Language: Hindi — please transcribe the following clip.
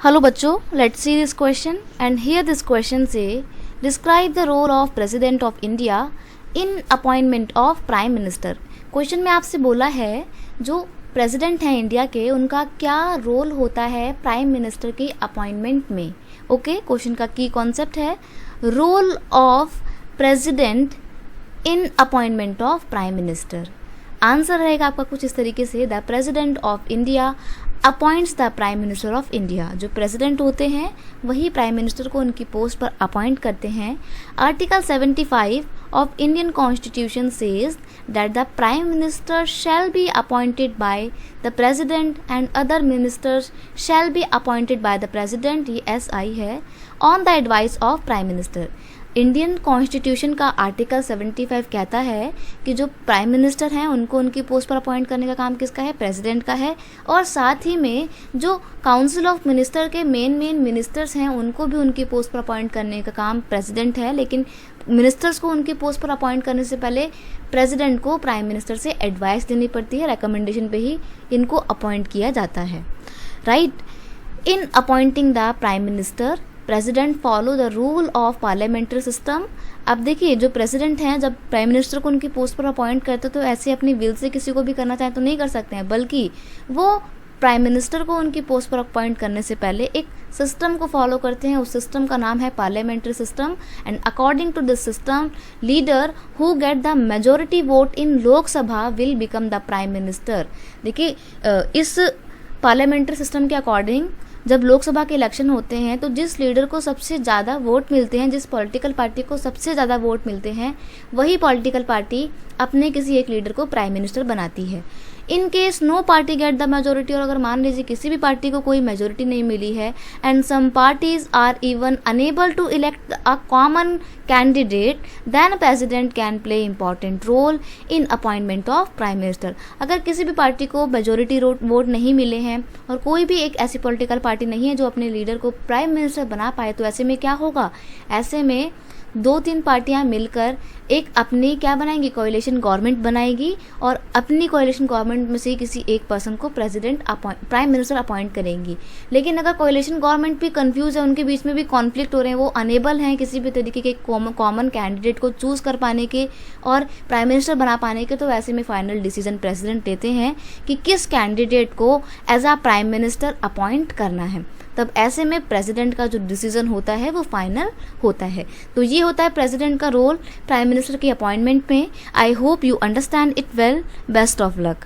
Hello बच्चों, let's see this question and here this question say describe the role of President of India in appointment of Prime Minister। Question में आपसे बोला है जो प्रेसिडेंट हैं इंडिया के उनका क्या रोल होता है प्राइम मिनिस्टर की अपॉइंटमेंट में। ओके, क्वेश्चन का की कॉन्सेप्ट है role of president in appointment of prime minister. Answer रहेगा आपका कुछ इस तरीके से the president of India appoints the prime minister of India. जो प्रेसिडेंट होते हैं वही प्राइम मिनिस्टर को उनकी पोस्ट पर अपॉइंट करते हैं। Article 75 of Indian constitution says that the prime minister shall be appointed by the president and other ministers shall be appointed by the president, ये SI है, on the advice of prime minister. Indian constitution का आर्टिकल 75 कहता है कि जो प्राइम मिनिस्टर हैं उनको उनकी पोस्ट पर अपॉइंट करने का काम किसका है, प्रेसिडेंट का है। और साथ ही में जो काउंसिल ऑफ मिनिस्टर के मेन मिनिस्टर्स हैं उनको भी उनकी पोस्ट पर अपॉइंट करने का काम प्रेसिडेंट है, लेकिन मिनिस्टर्स को उनकी पोस्ट पर अपॉइंट करने से पहले प्रेसिडेंट को प्राइम मिनिस्टर से एडवाइस देनी पड़ती है, रिकमेंडेशन पे ही इनको अपॉइंट किया जाता है। Right, in appointing the prime minister president follow the rule of parliamentary system. अब देखिए जो प्रेसिडेंट हैं जब प्राइम मिनिस्टर को उनकी पोस्ट पर अपॉइंट करते तो ऐसे अपनी विल से किसी को भी करना चाहें तो नहीं कर सकते हैं, बल्कि वो प्राइम मिनिस्टर को उनकी पोस्ट पर अपॉइंट करने से पहले एक सिस्टम को फॉलो करते हैं। उस सिस्टम का नाम है parliamentary system and according to this system leader who get the majority vote in Lok Sabha will become the prime minister. देखिए इस पार्लियामेंट्री सिस्टम के अकॉर्डिंग जब लोकसभा के इलेक्शन होते हैं तो जिस लीडर को सबसे ज़्यादा वोट मिलते हैं, जिस पॉलिटिकल पार्टी को सबसे ज़्यादा वोट मिलते हैं, वही पॉलिटिकल पार्टी अपने किसी एक लीडर को प्राइम मिनिस्टर बनाती है। In case no party get the majority, और अगर मान लीजिए किसी भी पार्टी को कोई मेजोरिटी नहीं मिली है and some parties are even unable to elect a common candidate, then president can play important role in appointment of prime minister. अगर किसी भी पार्टी को मेजोरिटी वोट नहीं मिले हैं और कोई भी एक ऐसी पॉलिटिकल पार्टी नहीं है जो अपने लीडर को प्राइम मिनिस्टर बना पाए, तो ऐसे में क्या होगा, ऐसे में 2-3 पार्टियां मिलकर एक अपनी क्या बनाएंगी, कोalition गवर्नमेंट बनाएगी और अपनी कोalition गवर्नमेंट में से किसी एक पर्सन को प्राइम मिनिस्टर अपॉइंट करेंगी। लेकिन अगर कोalition गवर्नमेंट भी कंफ्यूज है, उनके बीच में भी कॉन्फ्लिक्ट हो रहे हैं, वो अनेबल हैं किसी भी तरीके के कॉमन कैंडिडेट को चूज कर पाने के और प्राइम मिनिस्टर बना पाने के, तो ऐसे में फाइनल डिसीजन प्रेसिडेंट लेते हैं कि किस कैंडिडेट को as a prime minister appoint करना है। तब ऐसे में प्रेसिडेंट का जो डिसीजन होता है वो फाइनल होता है। तो ये होता है प्रेसिडेंट का रोल प्राइम मिनिस्टर की अपॉइंटमेंट में। I hope you understand it well. Best of luck.